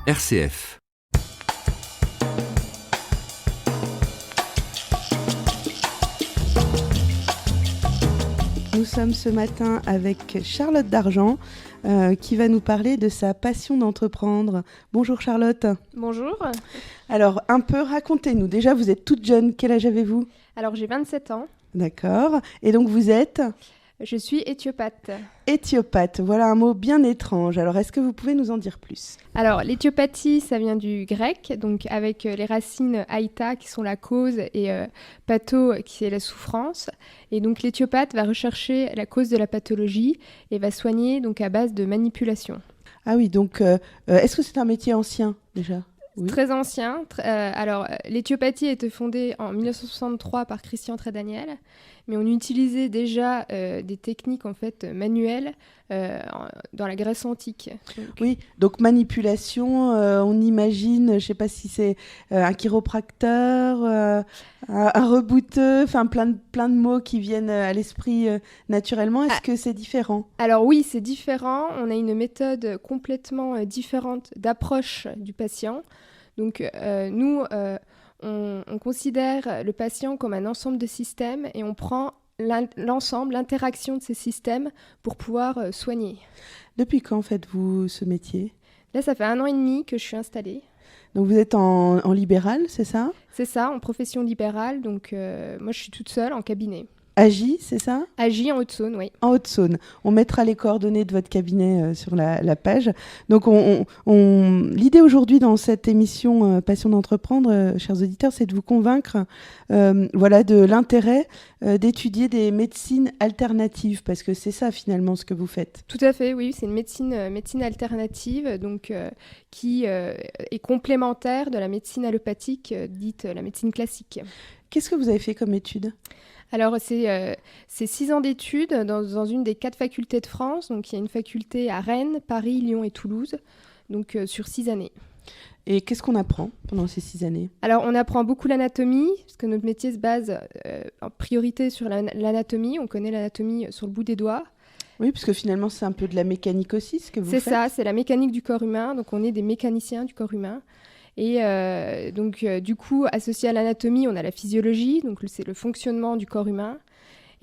RCF. Nous sommes ce matin avec Charlotte Dargent qui va nous parler de sa passion d'entreprendre. Bonjour Charlotte. Bonjour. Alors un peu, racontez-nous. Déjà, vous êtes toute jeune. Quel âge avez-vous ? Alors j'ai 27 ans. D'accord. Et donc vous êtes ? Je suis éthiopathe. Éthiopathe. Voilà un mot bien étrange. Alors est-ce que vous pouvez nous en dire plus ? Alors l'éthiopathie, ça vient du grec, donc avec les racines aïta qui sont la cause et patho qui est la souffrance. Et donc l'éthiopathe va rechercher la cause de la pathologie et va soigner donc à base de manipulation. Ah oui, donc est-ce que c'est un métier ancien déjà ? Oui. Très ancien. Alors, l'éthiopathie a été fondée en 1963 par Christian Trédaniel, mais on utilisait déjà des techniques en fait manuelles dans la Grèce antique. Oui, donc manipulation, on imagine, je ne sais pas si c'est un chiropracteur, un rebouteux, enfin plein de mots qui viennent à l'esprit naturellement. Est-ce que c'est différent ? Alors oui, c'est différent. On a une méthode complètement différente d'approche du patient. Donc nous, on considère le patient comme un ensemble de systèmes et on prend l'ensemble, l'interaction de ces systèmes pour pouvoir soigner. Depuis quand faites-vous ce métier ? Là, ça fait 1 an et demi que je suis installée. Donc vous êtes en libéral, c'est ça ? C'est ça, en profession libérale. Donc moi, je suis toute seule en cabinet. Agi, c'est ça ? Agi en Haute-Saône, oui. En Haute-Saône. On mettra les coordonnées de votre cabinet sur la page. Donc, l'idée aujourd'hui dans cette émission Passion d'entreprendre, chers auditeurs, c'est de vous convaincre de l'intérêt d'étudier des médecines alternatives, parce que c'est ça finalement ce que vous faites. Tout à fait, oui. C'est une médecine alternative donc, qui est complémentaire de la médecine allopathique, dite la médecine classique. Qu'est-ce que vous avez fait comme études ? Alors, c'est 6 ans d'études dans une des 4 facultés de France. Donc, il y a une faculté à Rennes, Paris, Lyon et Toulouse, donc sur 6 années. Et qu'est-ce qu'on apprend pendant ces 6 années ? Alors, on apprend beaucoup l'anatomie, parce que notre métier se base en priorité sur l'anatomie. On connaît l'anatomie sur le bout des doigts. Oui, parce que finalement, c'est un peu de la mécanique aussi, ce que vous faites. C'est ça, c'est la mécanique du corps humain. Donc, on est des mécaniciens du corps humain. Et du coup, associé à l'anatomie, on a la physiologie, donc c'est le fonctionnement du corps humain.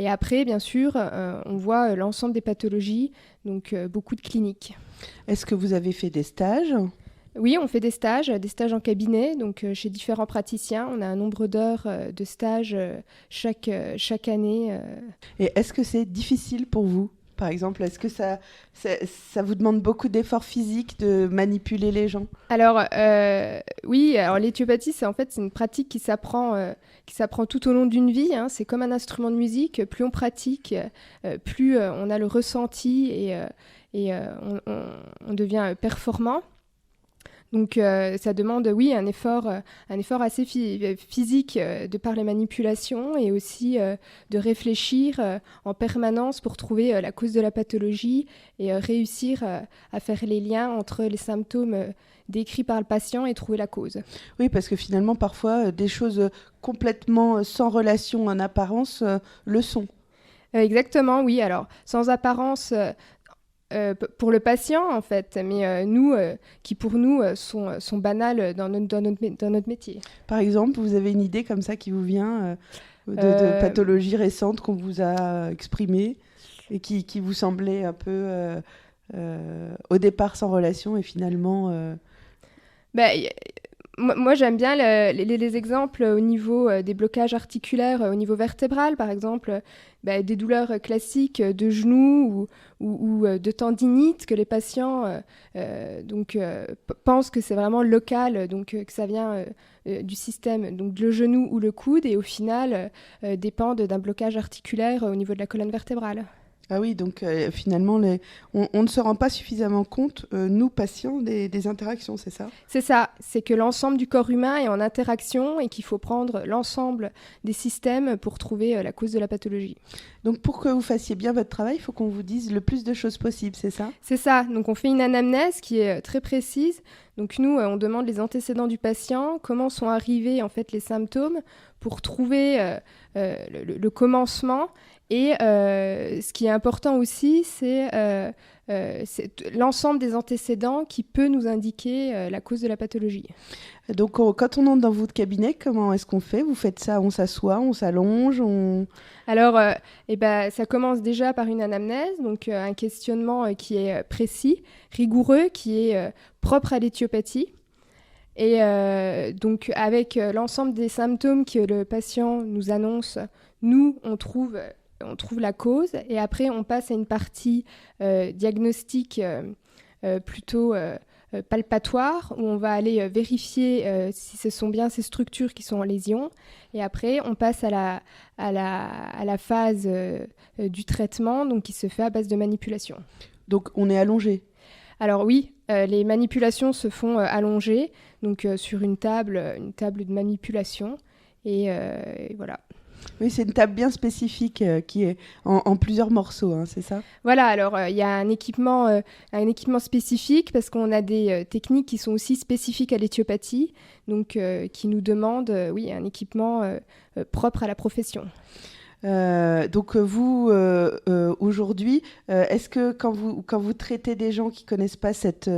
Et après, bien sûr, on voit l'ensemble des pathologies, donc beaucoup de cliniques. Est-ce que vous avez fait des stages ? Oui, on fait des stages en cabinet, donc chez différents praticiens. On a un nombre d'heures de stages chaque année. Et est-ce que c'est difficile pour vous ? Par exemple, est-ce que ça vous demande beaucoup d'efforts physiques de manipuler les gens ? Alors, oui, alors l'éthiopathie, c'est une pratique qui s'apprend tout au long d'une vie. Hein. C'est comme un instrument de musique. Plus on pratique, plus on a le ressenti et on devient performant. Donc ça demande, oui, un effort assez physique de par les manipulations et aussi de réfléchir en permanence pour trouver la cause de la pathologie et réussir à faire les liens entre les symptômes décrits par le patient et trouver la cause. Oui, parce que finalement, parfois, des choses complètement sans relation en apparence le sont. Exactement, oui. Alors, sans apparence... pour le patient, en fait, mais qui pour nous sont banales dans notre métier. Par exemple, vous avez une idée comme ça qui vous vient de pathologie récente qu'on vous a exprimée et qui vous semblait un peu au départ sans relation et finalement... Moi, j'aime bien les exemples au niveau des blocages articulaires, au niveau vertébral, par exemple, des douleurs classiques de genoux ou de tendinite que les patients pensent que c'est vraiment local, donc que ça vient du système, donc le genou ou le coude, et au final dépendent d'un blocage articulaire au niveau de la colonne vertébrale. Ah oui, donc finalement, on ne se rend pas suffisamment compte, nous, patients, des interactions, c'est ça ? C'est ça, c'est que l'ensemble du corps humain est en interaction et qu'il faut prendre l'ensemble des systèmes pour trouver la cause de la pathologie. Donc pour que vous fassiez bien votre travail, il faut qu'on vous dise le plus de choses possible, c'est ça ? C'est ça, donc on fait une anamnèse qui est très précise. Donc nous, on demande les antécédents du patient, comment sont arrivés en fait les symptômes pour trouver le commencement. Et ce qui est important aussi, c'est l'ensemble des antécédents qui peut nous indiquer la cause de la pathologie. Donc, quand on entre dans votre cabinet, comment est-ce qu'on fait ? Vous faites ça, on s'assoit, on s'allonge, Alors, ça commence déjà par une anamnèse, donc un questionnement qui est précis, rigoureux, qui est propre à l'éthiopathie. Et donc, avec l'ensemble des symptômes que le patient nous annonce, nous, on trouve la cause. Et après, on passe à une partie diagnostique plutôt palpatoire, où on va aller vérifier si ce sont bien ces structures qui sont en lésion. Et après, on passe à la phase du traitement, donc qui se fait à base de manipulation. Donc, on est allongé ? Alors oui, les manipulations se font allongées, donc sur une table de manipulation. Et voilà. Oui, c'est une table bien spécifique qui est en plusieurs morceaux, hein, c'est ça ? Voilà, alors il y a un équipement spécifique parce qu'on a des techniques qui sont aussi spécifiques à l'éthiopathie, donc qui nous demandent un équipement propre à la profession. Donc vous, aujourd'hui, est-ce que quand vous traitez des gens qui connaissent pas cette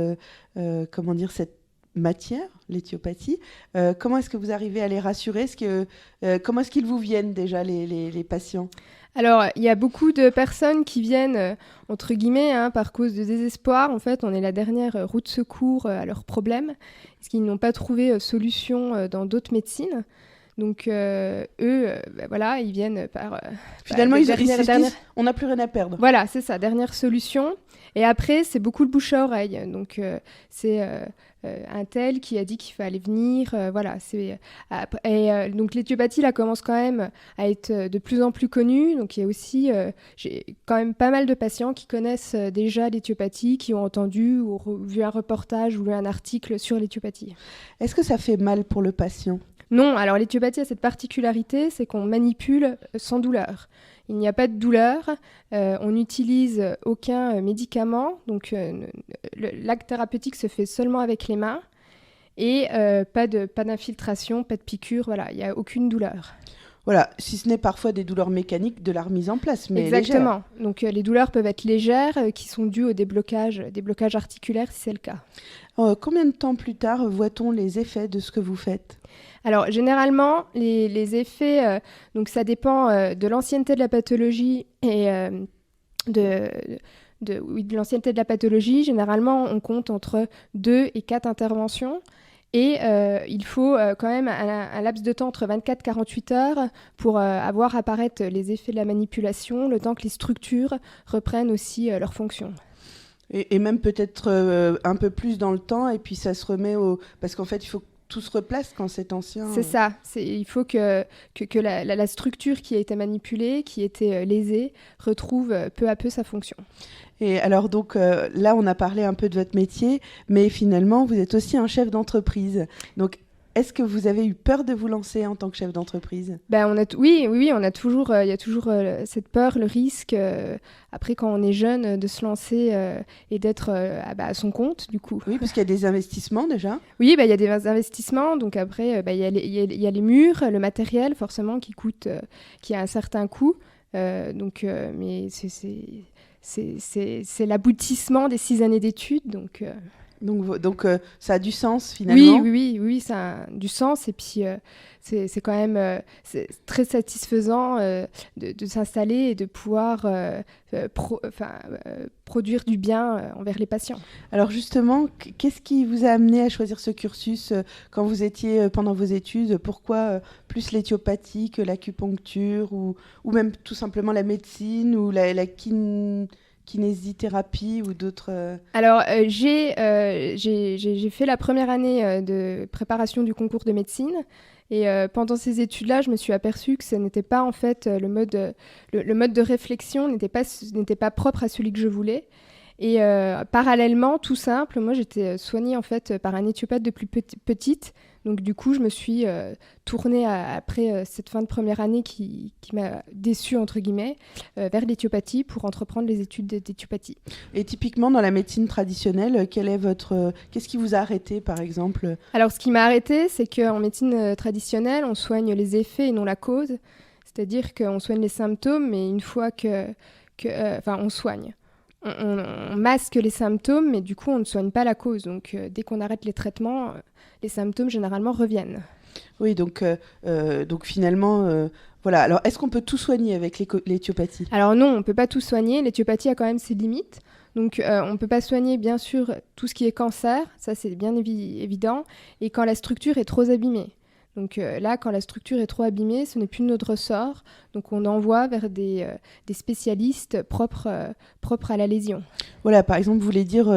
matière, l'éthiopathie, comment est-ce que vous arrivez à les rassurer ? Comment est-ce qu'ils vous viennent déjà, les patients ? Alors, il y a beaucoup de personnes qui viennent, entre guillemets, par cause de désespoir. En fait, on est la dernière roue de secours à leurs problèmes, parce qu'ils n'ont pas trouvé solution dans d'autres médecines. Donc, eux, ils viennent par... Finalement, ils se disent, on n'a plus rien à perdre. Voilà, c'est ça, dernière solution. Et après, c'est beaucoup le bouche à oreille. Donc, c'est un tel qui a dit qu'il fallait venir. Donc, l'éthiopathie, là, commence quand même à être de plus en plus connue. Donc, il y a aussi, j'ai quand même pas mal de patients qui connaissent déjà l'éthiopathie, qui ont entendu ou vu un reportage ou lu un article sur l'éthiopathie. Est-ce que ça fait mal pour le patient ? Non, alors l'éthiopathie a cette particularité, c'est qu'on manipule sans douleur. Il n'y a pas de douleur, on n'utilise aucun médicament, donc l'acte thérapeutique se fait seulement avec les mains et pas d'infiltration, pas de piqûre, voilà, il n'y a aucune douleur. Voilà, si ce n'est parfois des douleurs mécaniques de la remise en place, mais exactement. Légères. Donc les douleurs peuvent être légères, qui sont dues au des blocages articulaires si c'est le cas. Combien de temps plus tard voit-on les effets de ce que vous faites ? Alors, généralement, les effets, donc ça dépend de l'ancienneté de la pathologie et de l'ancienneté de la pathologie. Généralement, on compte entre 2 et 4 interventions. Et il faut quand même un laps de temps entre 24 et 48 heures pour avoir apparaître les effets de la manipulation, le temps que les structures reprennent aussi leur fonction. Et même peut-être un peu plus dans le temps, et puis ça se remet parce qu'en fait, il faut que tout se replace quand c'est ancien. C'est ça. Il faut que la structure qui a été manipulée, qui était lésée, retrouve peu à peu sa fonction. Et alors donc là, on a parlé un peu de votre métier, mais finalement, vous êtes aussi un chef d'entreprise. Donc, est-ce que vous avez eu peur de vous lancer en tant que chef d'entreprise ? Oui, on a toujours, il y a toujours cette peur, le risque, après quand on est jeune, de se lancer et d'être à son compte, du coup. Oui, parce qu'il y a des investissements déjà. Oui, il y a des investissements, donc après, il y a les murs, le matériel, forcément, qui a un certain coût. Mais c'est l'aboutissement des 6 années d'études, donc... Donc ça a du sens finalement. Oui, ça a du sens et puis c'est quand même c'est très satisfaisant de s'installer et de pouvoir produire du bien envers les patients. Alors justement, qu'est-ce qui vous a amené à choisir ce cursus quand vous étiez pendant vos études ? Pourquoi plus l'éthiopathie que l'acupuncture ou même tout simplement la médecine ou la kinésithérapie ou d'autres Alors, j'ai fait la première année de préparation du concours de médecine. Et pendant ces études-là, je me suis aperçue que ce n'était pas en fait le mode de réflexion n'était pas propre à celui que je voulais. Et parallèlement, tout simple, moi j'étais soignée en fait par un éthiopathe depuis petite. Donc du coup, je me suis tournée après cette fin de première année qui m'a déçue entre guillemets vers l'éthiopathie pour entreprendre les études d'éthiopathie. Et typiquement dans la médecine traditionnelle, qu'est-ce qui vous a arrêté par exemple ? Alors ce qui m'a arrêté, c'est qu'en médecine traditionnelle, on soigne les effets et non la cause. C'est-à-dire qu'on soigne les symptômes, mais une fois on soigne. On masque les symptômes, mais du coup, on ne soigne pas la cause. Donc, dès qu'on arrête les traitements, les symptômes, généralement, reviennent. Oui, donc finalement, voilà. Alors, est-ce qu'on peut tout soigner avec l'éthiopathie ? Alors non, on ne peut pas tout soigner. L'éthiopathie a quand même ses limites. Donc, on ne peut pas soigner, bien sûr, tout ce qui est cancer. Ça, c'est bien évident. Et quand la structure est trop abîmée. Donc là, quand la structure est trop abîmée, ce n'est plus de notre ressort. Donc on envoie vers des spécialistes propres à la lésion. Voilà, par exemple, vous voulez dire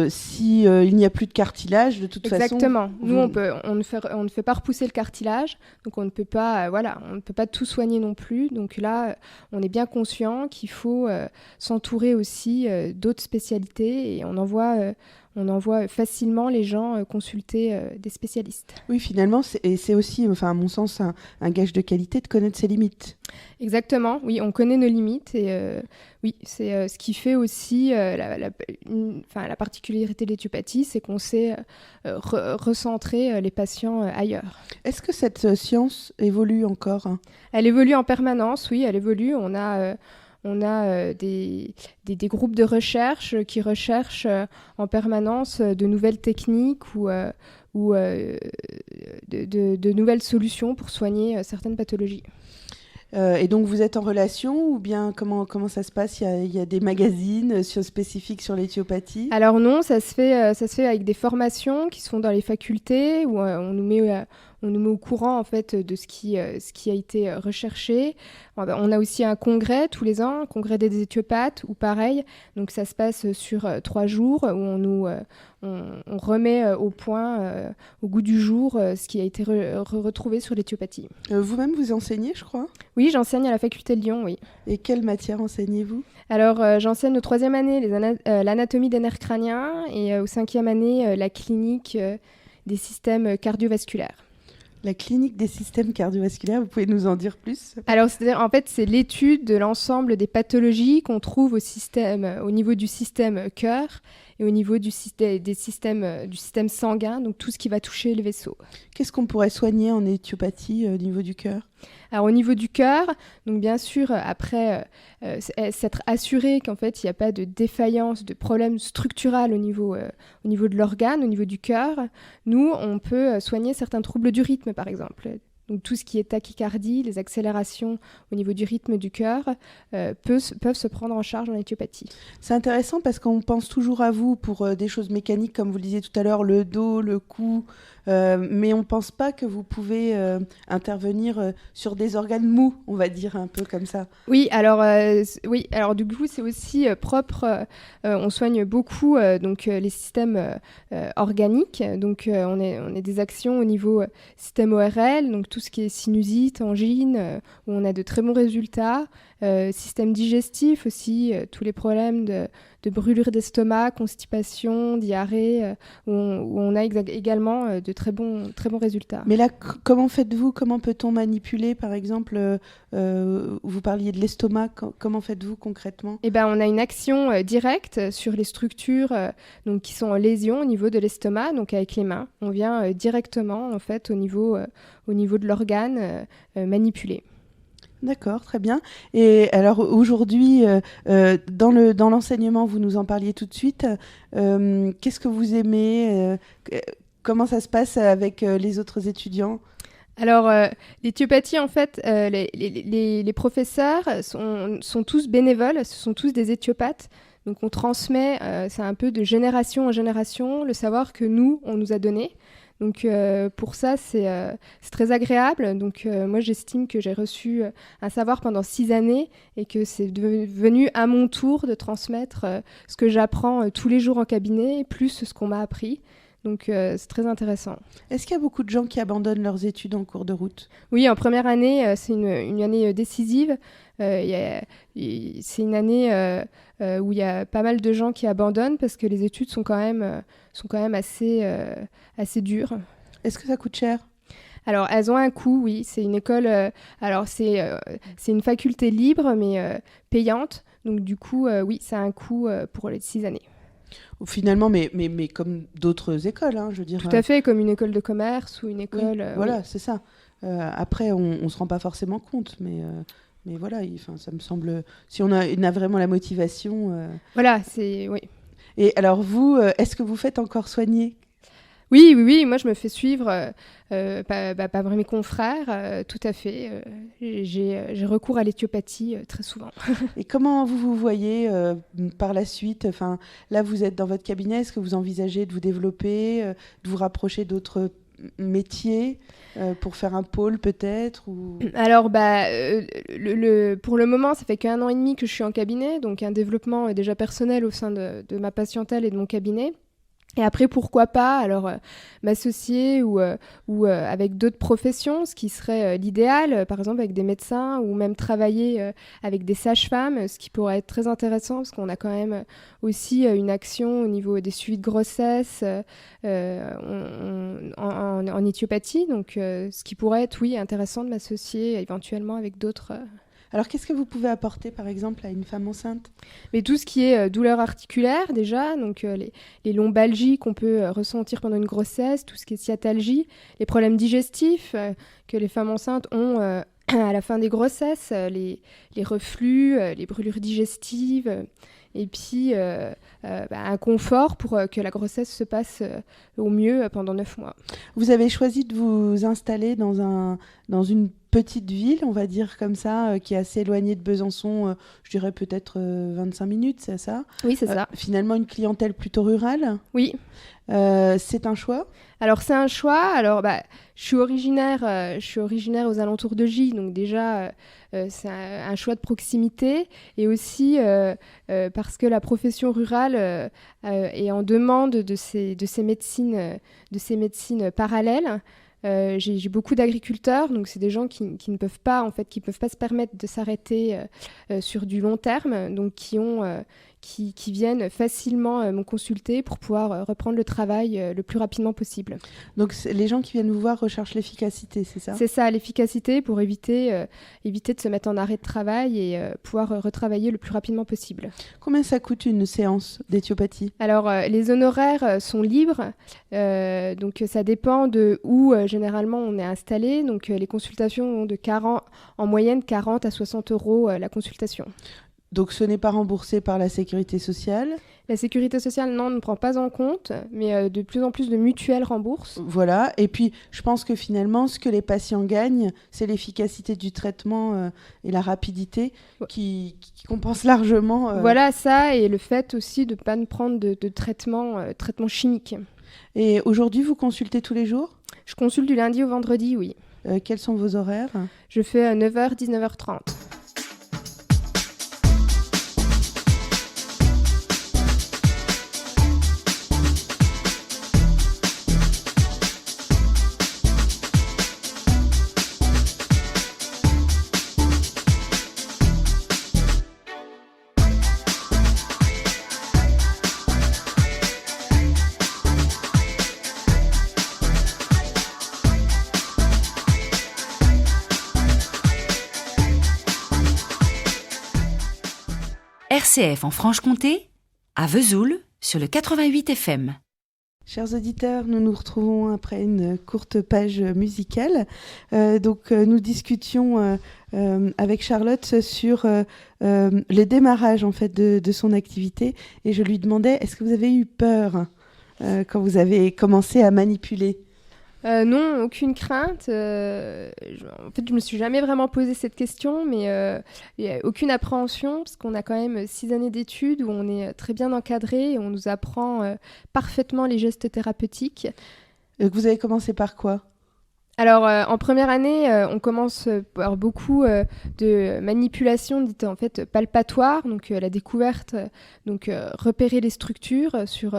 si il n'y a plus de cartilage, de toute façon. Exactement. Nous, on ne fait pas repousser le cartilage, donc on ne peut pas, on ne peut pas tout soigner non plus. Donc là, on est bien conscient qu'il faut s'entourer aussi d'autres spécialités et on envoie facilement les gens consulter des spécialistes. Oui, finalement, c'est aussi, à mon sens, un gage de qualité de connaître ses limites. Exactement, oui, on connaît nos limites et oui, c'est ce qui fait aussi la particularité de l'éthiopathie, c'est qu'on sait recentrer les patients ailleurs. Est-ce que cette science évolue encore ? Elle évolue en permanence, oui, elle évolue. On a des groupes de recherche qui recherchent en permanence de nouvelles techniques ou de nouvelles solutions pour soigner certaines pathologies. Et donc vous êtes en relation ou bien comment ça se passe ? Il y a des magazines spécifiques sur l'éthiopathie ? Alors non, ça se fait avec des formations qui se font dans les facultés où on nous met au courant en fait de ce qui a été recherché. On a aussi un congrès tous les ans, un congrès des éthiopathes, où pareil, donc ça se passe sur 3 jours, où on remet au point, au goût du jour, ce qui a été retrouvé sur l'éthiopathie. Vous-même, vous enseignez, je crois ? Oui, j'enseigne à la faculté de Lyon, oui. Et quelle matière enseignez-vous ? Alors, j'enseigne au 3e année l'anatomie des nerfs crâniens et au 5e année la clinique des systèmes cardiovasculaires. La clinique des systèmes cardiovasculaires, vous pouvez nous en dire plus ? Alors, c'est-à-dire, en fait, c'est l'étude de l'ensemble des pathologies qu'on trouve au niveau du système cœur et au niveau du système sanguin, donc tout ce qui va toucher le vaisseau. Qu'est-ce qu'on pourrait soigner en éthiopathie au niveau du cœur ? Alors au niveau du cœur, donc bien sûr, après, s'être assuré qu'en fait, il n'y a pas de défaillance, de problème structural au niveau de l'organe, au niveau du cœur, nous, on peut soigner certains troubles du rythme, par exemple. Donc tout ce qui est tachycardie, les accélérations au niveau du rythme du cœur peuvent se prendre en charge en éthiopathie. C'est intéressant parce qu'on pense toujours à vous pour des choses mécaniques, comme vous le disiez tout à l'heure, le dos, le cou, mais on ne pense pas que vous pouvez intervenir sur des organes mous, on va dire un peu comme ça. Oui, alors du coup c'est aussi propre. On soigne beaucoup donc les systèmes organiques. Donc on a des actions au niveau système ORL, donc tout ce qui est sinusite, angine, où on a de très bons résultats. Système digestif aussi, tous les problèmes de brûlure d'estomac, constipation, diarrhée, où on a également de très bons résultats. Mais là, comment faites-vous ? Comment peut-on manipuler, par exemple, vous parliez de l'estomac, comment faites-vous concrètement ? Eh ben, on a une action directe sur les structures donc, qui sont en lésion au niveau de l'estomac, donc avec les mains. On vient directement en fait, au niveau de l'organe manipuler. D'accord, très bien. Et alors aujourd'hui, dans l'enseignement, vous nous en parliez tout de suite. Qu'est-ce que vous aimez ? Comment ça se passe avec les autres étudiants ? Alors, l'éthiopathie, en fait, les professeurs sont tous bénévoles, ce sont tous des éthiopathes. Donc, on transmet, c'est un peu de génération en génération, le savoir que nous, on nous a donné. Donc pour ça, c'est très agréable. Donc moi, j'estime que j'ai reçu un savoir pendant 6 années et que c'est devenu à mon tour de transmettre ce que j'apprends tous les jours en cabinet, plus ce qu'on m'a appris. Donc c'est très intéressant. Est-ce qu'il y a beaucoup de gens qui abandonnent leurs études en cours de route ? Oui, en première année, c'est une année décisive. C'est une année où il y a pas mal de gens qui abandonnent parce que les études sont quand même assez dures. Est-ce que ça coûte cher ? Alors, elles ont un coût, oui. C'est une école... c'est une faculté libre, mais payante. Donc, du coup, oui, ça a un coût pour les 6 années. Finalement, mais comme d'autres écoles, hein, je veux dire. Tout à fait, comme une école de commerce ou une école... Oui, voilà, oui. c'est ça. Après, on se rend pas forcément compte, mais voilà, ça me semble. Si on a vraiment la motivation. Voilà, c'est oui. Et alors vous, est-ce que vous faites encore soigner? Oui, moi je me fais suivre par mes confrères, tout à fait. J'ai recours à l'éthiopathie très souvent. Et comment vous voyez par la suite? Enfin, là, vous êtes dans votre cabinet. Est-ce que vous envisagez de vous développer, de vous rapprocher d'autres métiers pour faire un pôle peut-être ou... Alors, pour le moment, ça fait qu'1 an et demi que je suis en cabinet, donc un développement déjà personnel au sein de ma patientèle et de mon cabinet. Et après, pourquoi pas alors m'associer ou avec d'autres professions, ce qui serait l'idéal, par exemple avec des médecins ou même travailler avec des sages-femmes, ce qui pourrait être très intéressant parce qu'on a quand même aussi une action au niveau des suivis de grossesse en éthiopathie. Donc, ce qui pourrait être, oui, intéressant de m'associer éventuellement avec d'autres... Alors, qu'est-ce que vous pouvez apporter, par exemple, à une femme enceinte? Mais tout ce qui est douleur articulaire, déjà, donc les lombalgies qu'on peut ressentir pendant une grossesse, tout ce qui est sciatalgie, les problèmes digestifs que les femmes enceintes ont à la fin des grossesses, les reflux, les brûlures digestives, et puis un confort pour que la grossesse se passe au mieux pendant 9 mois. Vous avez choisi de vous installer dans une petite ville, on va dire comme ça, qui est assez éloignée de Besançon, je dirais peut-être 25 minutes, c'est ça? Oui, c'est ça. Finalement, une clientèle plutôt rurale? Oui. C'est un choix? Alors, c'est un choix. Alors, je suis originaire aux alentours de Gy, donc déjà, c'est un choix de proximité. Et aussi parce que la profession rurale est en demande de ces médecines parallèles. J'ai beaucoup d'agriculteurs, donc c'est des gens qui ne peuvent pas, en fait, qui peuvent pas se permettre de s'arrêter sur du long terme, donc qui viennent facilement me consulter pour pouvoir reprendre le travail le plus rapidement possible. Donc les gens qui viennent vous voir recherchent l'efficacité, c'est ça? C'est ça, l'efficacité pour éviter de se mettre en arrêt de travail et pouvoir retravailler le plus rapidement possible. Combien ça coûte une séance d'éthiopathie? Alors, les honoraires sont libres, donc ça dépend de où généralement on est installé. Donc, les consultations ont en moyenne 40 à 60 euros la consultation. Donc ce n'est pas remboursé par la sécurité sociale? La sécurité sociale, non, ne prend pas en compte, mais de plus en plus de mutuelles remboursent. Voilà, et puis je pense que finalement, ce que les patients gagnent, c'est l'efficacité du traitement et la rapidité qui compense largement. Voilà ça, et le fait aussi de ne pas prendre de traitement chimique. Et aujourd'hui, vous consultez tous les jours? Je consulte du lundi au vendredi, oui. Quels sont vos horaires? Je fais 9h, 19h30. RCF en Franche-Comté, à Vesoul, sur le 88 FM. Chers auditeurs, nous nous retrouvons après une courte page musicale. Nous discutions avec Charlotte sur le démarrage en fait de son activité, et je lui demandais, est-ce que vous avez eu peur quand vous avez commencé à manipuler? Non, aucune crainte. En fait, je me suis jamais vraiment posé cette question, mais il n'y a aucune appréhension, parce qu'on a quand même 6 années d'études où on est très bien encadré et on nous apprend parfaitement les gestes thérapeutiques. Vous avez commencé par quoi? Alors, en première année, on commence par beaucoup de manipulations dites en fait palpatoires, donc la découverte, repérer les structures sur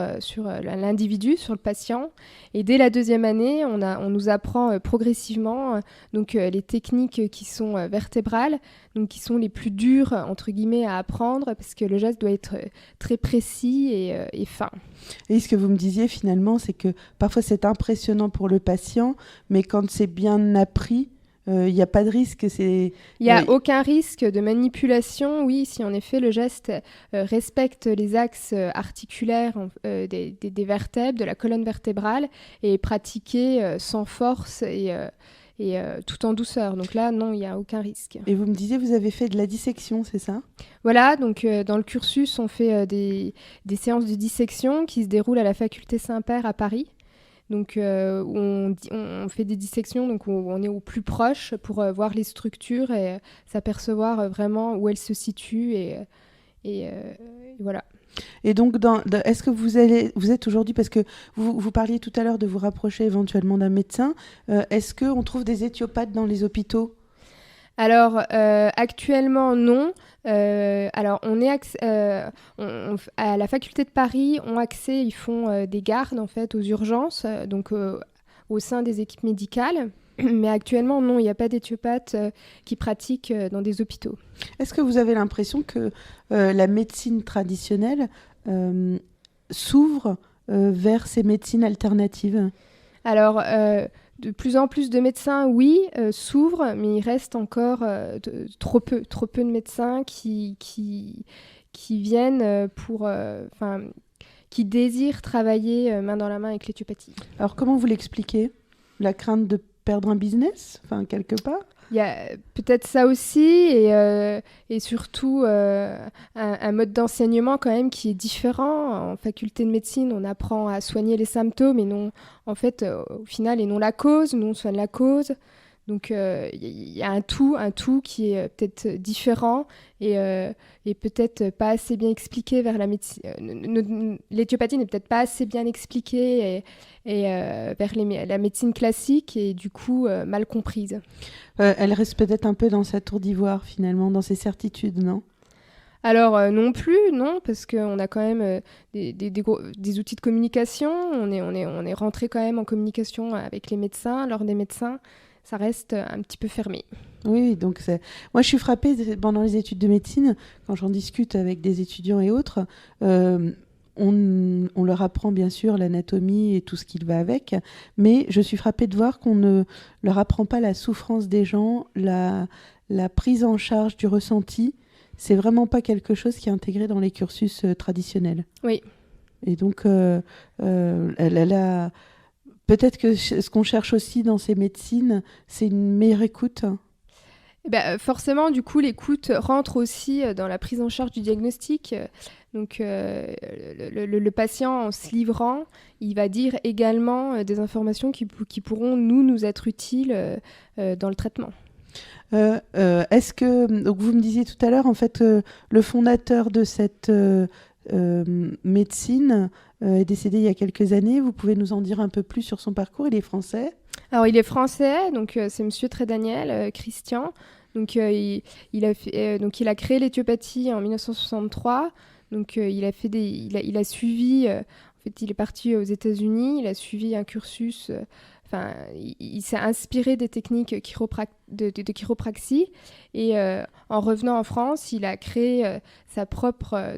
l'individu, sur le patient. Et dès la 2e année, on nous apprend progressivement les techniques qui sont vertébrales, donc qui sont les plus dures entre guillemets à apprendre, parce que le geste doit être très précis et fin. Et ce que vous me disiez finalement, c'est que parfois c'est impressionnant pour le patient, mais quand c'est bien appris, il n'y a pas de risque. Il n'y a aucun risque de manipulation, oui, si en effet le geste respecte les axes articulaires des vertèbres, de la colonne vertébrale, et est pratiqué sans force et tout en douceur. Donc là, non, il n'y a aucun risque. Et vous me disiez, vous avez fait de la dissection, c'est ça ? Voilà, donc dans le cursus, on fait des séances de dissection qui se déroulent à la faculté Saint-Père à Paris. Donc où on fait des dissections, donc où on est au plus proche pour voir les structures et s'apercevoir vraiment où elles se situent et voilà. Et donc, est-ce que vous êtes aujourd'hui, parce que vous parliez tout à l'heure de vous rapprocher éventuellement d'un médecin, est-ce qu'on trouve des éthiopathes dans les hôpitaux ? Alors, actuellement, non. Alors, à la faculté de Paris, ils font des gardes en fait aux urgences, donc au sein des équipes médicales. Mais actuellement, non, il n'y a pas d'éthiopathes qui pratiquent dans des hôpitaux. Est-ce que vous avez l'impression que la médecine traditionnelle s'ouvre vers ces médecines alternatives ? Alors, de plus en plus de médecins, oui, s'ouvrent, mais il reste encore trop peu de médecins qui viennent qui désirent travailler main dans la main avec l'éthiopathie. Alors, comment vous l'expliquez ? La crainte de perdre un business, quelque part ? Il y a peut-être ça aussi, et surtout un mode d'enseignement quand même qui est différent. En faculté de médecine, on apprend à soigner les symptômes et non, en fait, au final, et non la cause. Nous, on soigne la cause. Donc, il y a un tout qui est peut-être différent et peut-être pas assez bien expliqué vers la médecine. L'éthiopathie n'est peut-être pas assez bien expliquée et vers la médecine classique et du coup mal comprise. Elle reste peut-être un peu dans sa tour d'ivoire finalement, dans ses certitudes, non ? Alors non plus, non, parce qu'on a quand même des outils de communication. On est rentré quand même en communication avec les médecins, lors des médecins. Ça reste un petit peu fermé. Oui, donc moi je suis frappée pendant les études de médecine, quand j'en discute avec des étudiants et autres, on leur apprend bien sûr l'anatomie et tout ce qui va avec, mais je suis frappée de voir qu'on ne leur apprend pas la souffrance des gens, la prise en charge du ressenti. C'est vraiment pas quelque chose qui est intégré dans les cursus traditionnels. Oui. Et donc, peut-être que ce qu'on cherche aussi dans ces médecines, c'est une meilleure écoute. Forcément, du coup, l'écoute rentre aussi dans la prise en charge du diagnostic. Donc, le patient, en se livrant, il va dire également des informations qui pourront nous être utiles dans le traitement. Est-ce que, donc vous me disiez tout à l'heure, en fait, le fondateur de cette médecine est décédé il y a quelques années. Vous pouvez nous en dire un peu plus sur son parcours ? Il est français ? Alors, il est français, donc c'est Monsieur Trédaniel, Christian. Donc, il a créé l'éthiopathie en 1963. Donc, il a suivi. En fait, il est parti aux États-Unis. Il a suivi un cursus. Il s'est inspiré des techniques de chiropraxie et en revenant en France, il a créé sa propre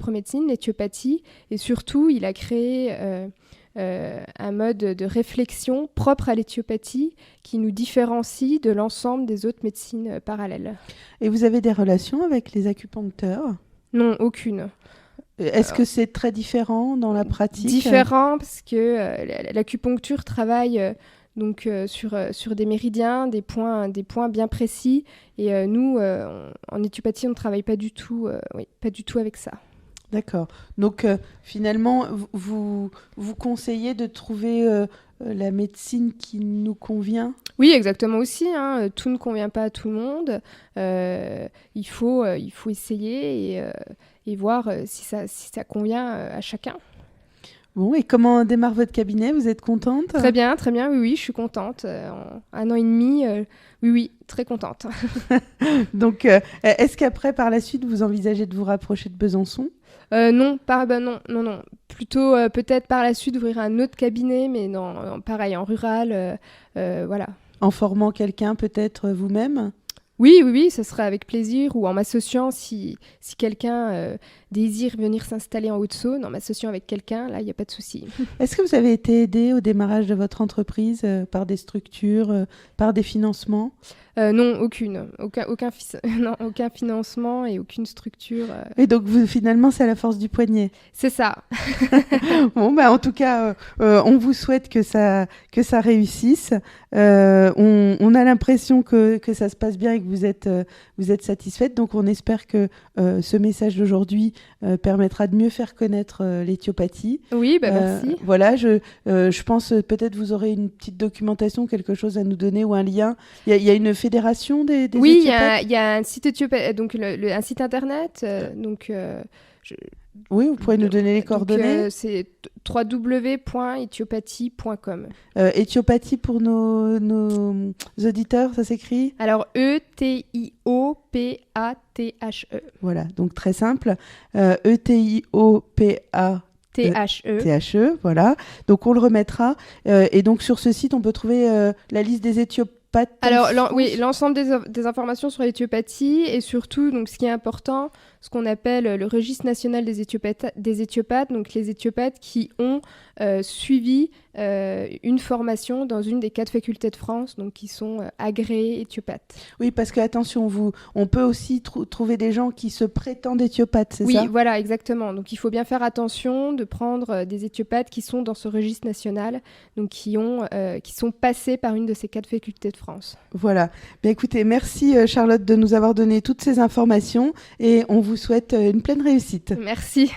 médecine, l'éthiopathie, et surtout, il a créé un mode de réflexion propre à l'éthiopathie qui nous différencie de l'ensemble des autres médecines parallèles. Et vous avez des relations avec les acupuncteurs ? Non, aucune. Est-ce que c'est très différent dans la pratique ? Différent parce que l'acupuncture travaille sur des méridiens, des points bien précis. Et nous, en éthiopathie, on ne travaille pas du tout avec ça. D'accord. Donc finalement, vous conseillez de trouver la médecine qui nous convient ? Oui, exactement aussi. Tout ne convient pas à tout le monde. Il faut essayer et voir si ça convient à chacun. Bon, et comment démarre votre cabinet ? Vous êtes contente ? Très bien, oui, je suis contente. En 1 an et demi, oui, très contente. Donc, est-ce qu'après, par la suite, vous envisagez de vous rapprocher de Besançon ? Non. Plutôt peut-être par la suite ouvrir un autre cabinet, mais pareil, en rural, voilà. En formant quelqu'un, peut-être vous-même ? Oui, ce serait avec plaisir, ou en m'associant si quelqu'un désire venir s'installer en Haute-Saône, en m'associant avec quelqu'un, là, il n'y a pas de souci. Est-ce que vous avez été aidé au démarrage de votre entreprise par des structures, par des financements ? Non, aucun financement et aucune structure. Et donc, finalement, c'est à la force du poignet. C'est ça. Bon, en tout cas, on vous souhaite que ça réussisse. On a l'impression que ça se passe bien et que vous êtes satisfaite. Donc, on espère que ce message d'aujourd'hui permettra de mieux faire connaître l'éthiopathie. Oui, merci. Voilà, je pense peut-être vous aurez une petite documentation, quelque chose à nous donner ou un lien. Il y a une fédération des oui, éthiopathes. il y a un site donc un site internet. Oui, vous pourrez nous donner les coordonnées. C'est www.ethiopathie.com. Éthiopathie pour nos auditeurs, ça s'écrit ? Alors ETIOPATHE. Voilà, donc très simple. ETIOPATHE. THE, voilà. Donc on le remettra. Et donc sur ce site, on peut trouver la liste des éthiopathes. Alors l'ensemble des informations sur l'éthiopathie et surtout, donc ce qui est important, ce qu'on appelle le registre national des éthiopathes, donc les éthiopathes qui ont suivi une formation dans une des 4 facultés de France, donc qui sont agréés éthiopathes. Oui, parce que attention, on peut aussi trouver des gens qui se prétendent éthiopathes, c'est ça ? Oui, voilà, exactement. Donc il faut bien faire attention de prendre des éthiopathes qui sont dans ce registre national, donc qui sont passés par une de ces 4 facultés de France. Voilà. Bien écoutez, merci Charlotte de nous avoir donné toutes ces informations et on vous souhaite une pleine réussite. Merci.